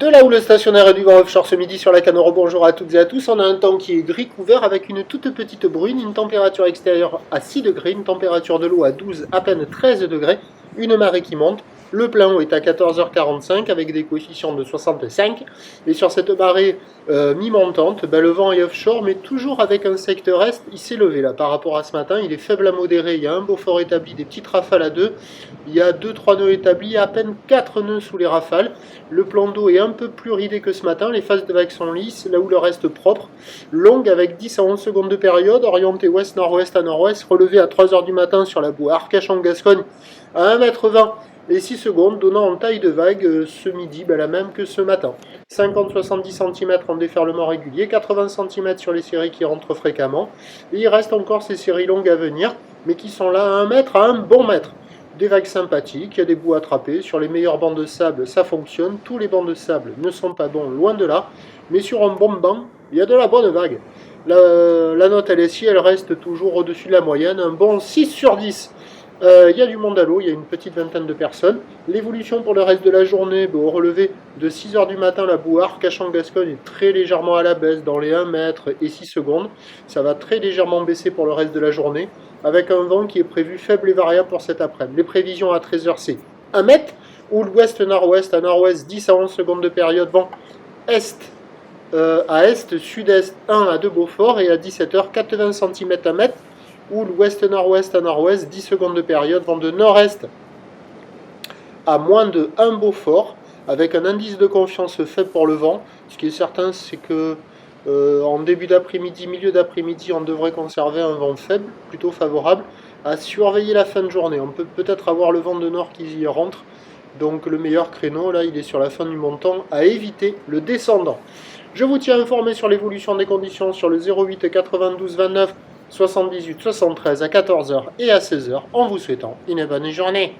De là où le stationnaire est du vent offshore ce midi sur la Canoro, bonjour à toutes et à tous. On a un temps qui est gris couvert avec une toute petite bruine, une température extérieure à 6 degrés, une température de l'eau à 12, à peine 13 degrés, une marée qui monte. Le plein eau est à 14h45 avec des coefficients de 65. Et sur cette marée mi-montante, le vent est offshore, mais toujours avec un secteur est. Il s'est levé là par rapport à ce matin. Il est faible à modéré. Il y a un beau fort établi, des petites rafales à 2. Il y a 2-3 nœuds établis, à peine 4 nœuds sous les rafales. Le plan d'eau est un peu plus ridé que ce matin. Les phases de vagues sont lisses, là où le reste propre. Longue avec 10 à 11 secondes de période, orientée ouest-nord-ouest à nord-ouest, relevée à 3h du matin sur la boue Arcachon-Gascogne à 1,20 m. Et 6 secondes, donnant en taille de vague ce midi, la même que ce matin. 50-70 cm en déferlement régulier, 80 cm sur les séries qui rentrent fréquemment. Et il reste encore ces séries longues à venir, mais qui sont là à 1 mètre, à un bon mètre. Des vagues sympathiques, il y a des bouts attrapés. Sur les meilleurs bancs de sable, ça fonctionne. Tous les bancs de sable ne sont pas bons, loin de là. Mais sur un bon banc, il y a de la bonne vague. La note LSI, elle reste toujours au-dessus de la moyenne. Un bon 6 sur 10. Il y a du monde à l'eau, il y a une petite vingtaine de personnes. L'évolution pour le reste de la journée, au relevé de 6h du matin, la boue Arcachon-Gascogne est très légèrement à la baisse, dans les 1 mètre et 6 secondes. Ça va très légèrement baisser pour le reste de la journée, avec un vent qui est prévu faible et variable pour cet après-midi. Les prévisions à 13h, c'est 1 mètre, ou l'ouest-nord-ouest à nord-ouest, 10 à 11 secondes de période, vent est à est, sud-est 1 à 2 Beaufort, et à 17h, 80 cm à mètre, ou l'ouest-nord-ouest à nord-ouest, 10 secondes de période, vent de nord-est à moins de 1 Beaufort, avec un indice de confiance faible pour le vent. Ce qui est certain, c'est que en début d'après-midi, milieu d'après-midi, on devrait conserver un vent faible, plutôt favorable, à surveiller la fin de journée. On peut peut-être avoir le vent de nord qui y rentre, donc le meilleur créneau, là, il est sur la fin du montant, à éviter le descendant. Je vous tiens informé sur l'évolution des conditions sur le 08 92 29 78 73 à 14h et à 16h en vous souhaitant une bonne journée.